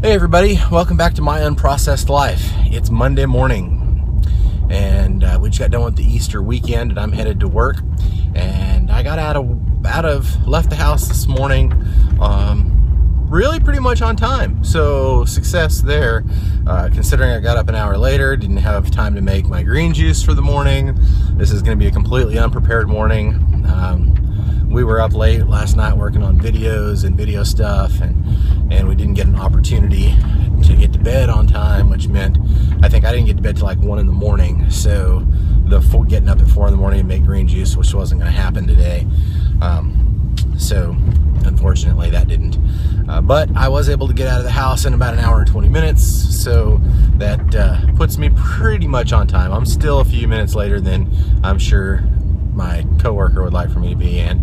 Hey everybody, welcome back to my unprocessed life. It's Monday morning and we just got done with the Easter weekend and I'm headed to work, and I got left the house this morning really pretty much on time, so success there, considering I got up an hour later, didn't have time to make my green juice for the morning. This is going to be a completely unprepared morning. We were up late last night working on videos and video stuff, and we didn't get an opportunity to get to bed on time, which meant I think I didn't get to bed till like 1 in the morning. So getting up at 4 in the morning to make green juice, which wasn't going to happen today. So unfortunately that didn't. But I was able to get out of the house in about an hour and 20 minutes, so that puts me pretty much on time. I'm still a few minutes later than I'm sure my coworker would like for me to be, and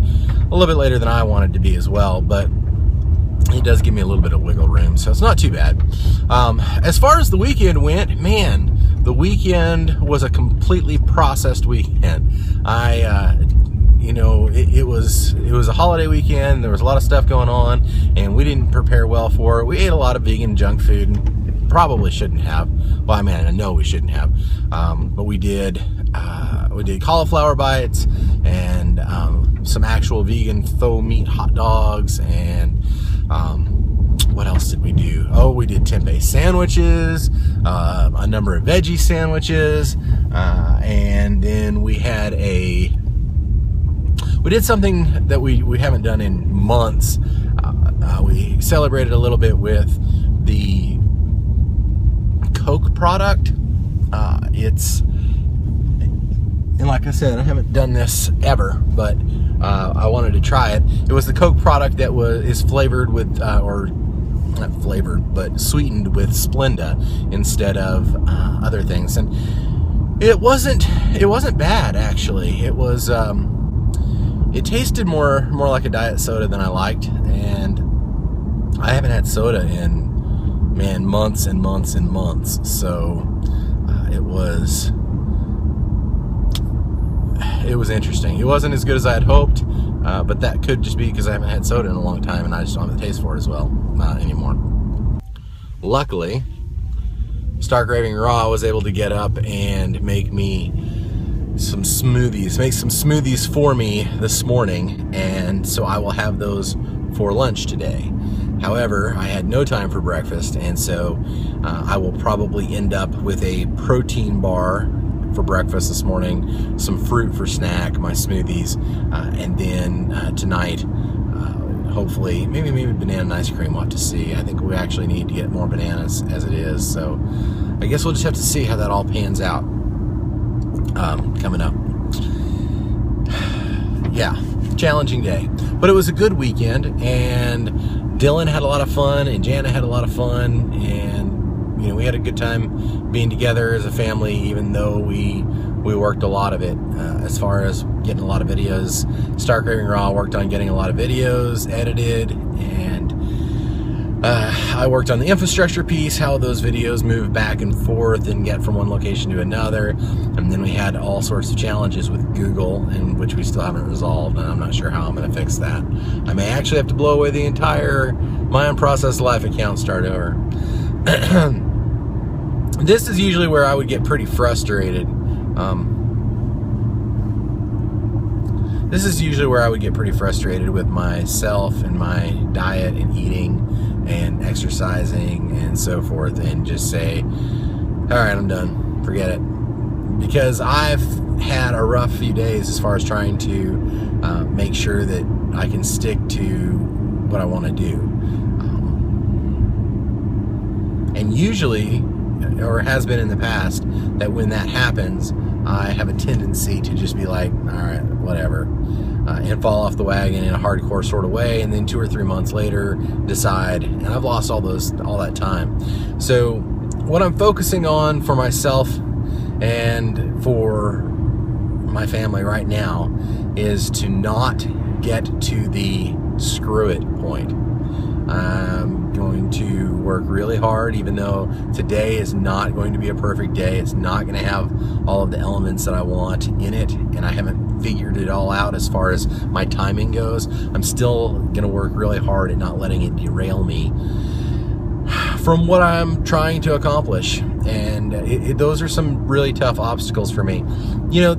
a little bit later than I wanted to be as well, but it does give me a little bit of wiggle room, so it's not too bad. As far as the weekend went, man, the weekend was a completely processed weekend. It was a holiday weekend. There was a lot of stuff going on, and we didn't prepare well for it. We ate a lot of vegan junk food, and probably shouldn't have. Well, I mean, I know we shouldn't have, but we did. We did cauliflower bites and some actual vegan faux meat hot dogs, and what else did we do? Oh, we did tempeh sandwiches, a number of veggie sandwiches, and then we did something that we haven't done in months. We celebrated a little bit with the Coke product. And like I said, I haven't done this ever, but I wanted to try it. It was the Coke product that is flavored with, or not flavored, but sweetened with Splenda instead of other things. And it wasn't bad, actually. It was, it tasted more like a diet soda than I liked, and I haven't had soda in, man, months and months and months. So it was interesting. It wasn't as good as I had hoped, but that could just be because I haven't had soda in a long time and I just don't have the taste for it as well anymore. Luckily, Stark Raving Raw was able to get up and make me some smoothies for me this morning, and so I will have those for lunch today. However, I had no time for breakfast, and so I will probably end up with a protein bar for breakfast this morning, some fruit for snack, my smoothies, and then tonight, hopefully, maybe banana and ice cream. We'll have to see. I think we actually need to get more bananas as it is, so I guess we'll just have to see how that all pans out coming up. Yeah, challenging day, but it was a good weekend, and Dylan had a lot of fun, and Jana had a lot of fun, and we had a good time being together as a family, even though we worked a lot of it. As far as getting a lot of videos, Stark Raving Raw worked on getting a lot of videos edited, and I worked on the infrastructure piece, how those videos move back and forth and get from one location to another. And then we had all sorts of challenges with Google, and which we still haven't resolved, and I'm not sure how I'm going to fix that. I may actually have to blow away the entire My Unprocessed Life account, start over. This is usually where I would get pretty frustrated. This is usually where I would get pretty frustrated with myself and my diet and eating and exercising and so forth, and just say, all right, I'm done, forget it. Because I've had a rough few days as far as trying to make sure that I can stick to what I want to do. And usually, or has been in the past, that when that happens, I have a tendency to just be like, all right, whatever, and fall off the wagon in a hardcore sort of way, and then 2 or 3 months later decide, and I've lost all that time. So what I'm focusing on for myself and for my family right now is to not get to the screw it point. I'm going to work really hard, even though today is not going to be a perfect day. It's not going to have all of the elements that I want in it, and I haven't figured it all out as far as my timing goes. I'm still going to work really hard at not letting it derail me from what I'm trying to accomplish. And those are some really tough obstacles for me. You know,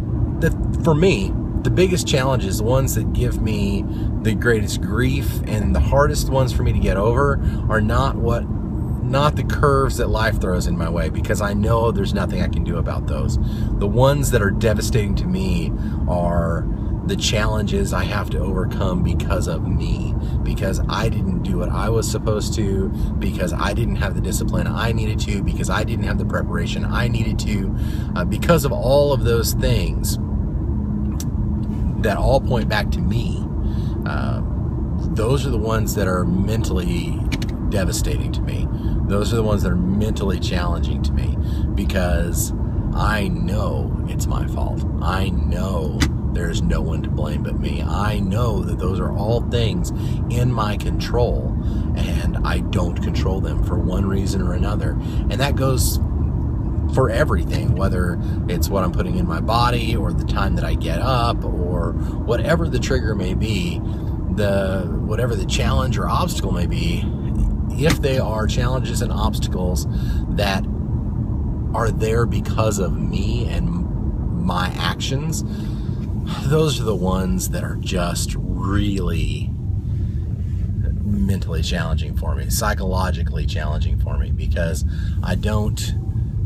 for me, the biggest challenges, the ones that give me the greatest grief and the hardest ones for me to get over, are not the curves that life throws in my way, because I know there's nothing I can do about those. The ones that are devastating to me are the challenges I have to overcome because of me, because I didn't do what I was supposed to, because I didn't have the discipline I needed to, because I didn't have the preparation I needed to, because of all of those things that all point back to me. Those are the ones that are mentally devastating to me. Those are the ones that are mentally challenging to me, because I know it's my fault. I know there's no one to blame but me. I know that those are all things in my control, and I don't control them for one reason or another. And that goes for everything, whether it's what I'm putting in my body, or the time that I get up, or whatever the trigger may be, whatever the challenge or obstacle may be. If they are challenges and obstacles that are there because of me and my actions, those are the ones that are just really mentally challenging for me, psychologically challenging for me, because I don't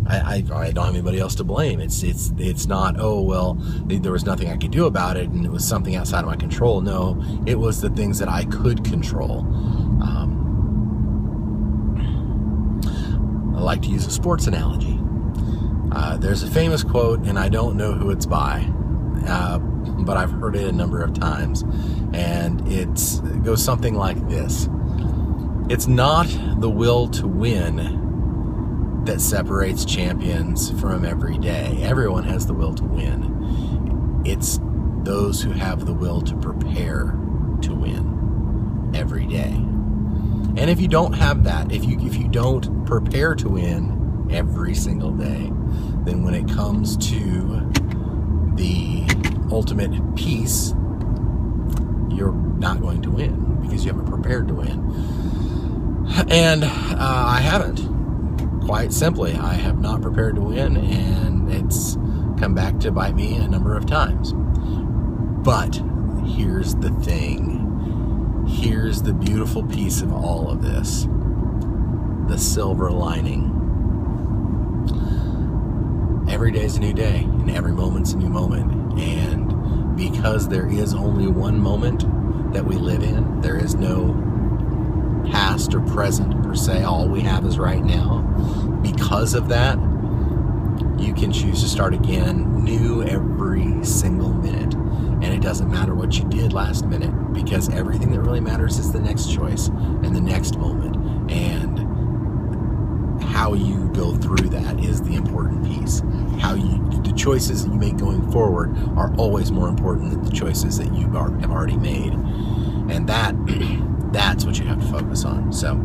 have anybody else to blame. It's not, oh well, there was nothing I could do about it and it was something outside of my control. No, it was the things that I could control. I like to use a sports analogy. There's a famous quote, and I don't know who it's by, but I've heard it a number of times, and it goes something like this: it's not the will to win that separates champions from every day. Everyone has the will to win. It's those who have the will to prepare to win every day. And if you don't have that, if you don't prepare to win every single day, then when it comes to the ultimate peace, you're not going to win, because you haven't prepared to win. And I haven't. Quite simply, I have not prepared to win, and it's come back to bite me a number of times. But here's the thing. Here's the beautiful piece of all of this. The silver lining. Every day is a new day, and every moment's a new moment. And because there is only one moment that we live in, there is no past or present per se. All we have is right now. Because of that, you can choose to start again new every single minute. And it doesn't matter what you did last minute, because everything that really matters is the next choice and the next moment. And how you go through that is the important piece. The choices that you make going forward are always more important than the choices that you have already made. And that's what you have to focus on. So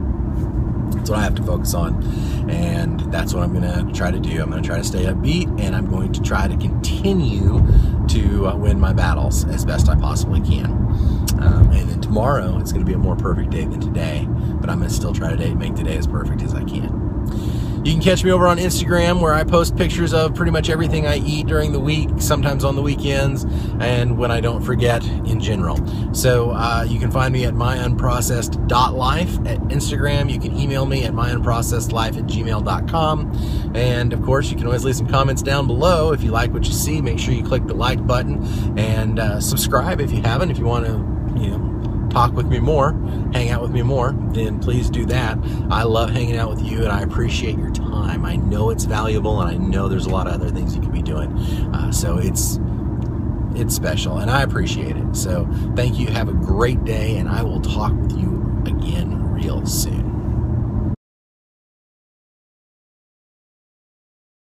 that's what I have to focus on, and that's what I'm going to try to do. I'm going to try to stay upbeat, and I'm going to try to continue to win my battles as best I possibly can. And then tomorrow, it's going to be a more perfect day than today, but I'm going to still try to make today as perfect as I can. You can catch me over on Instagram, where I post pictures of pretty much everything I eat during the week, sometimes on the weekends, and when I don't forget in general. So you can find me at myunprocessed.life at Instagram. You can email me at myunprocessedlife@gmail.com. And of course, you can always leave some comments down below. If you like what you see, make sure you click the like button, and subscribe if you haven't. If you want to, talk with me more, hang out with me more, then please do that. I love hanging out with you, and I appreciate your time. I know it's valuable, and I know there's a lot of other things you could be doing. So it's special, and I appreciate it. So thank you. Have a great day, and I will talk with you again real soon.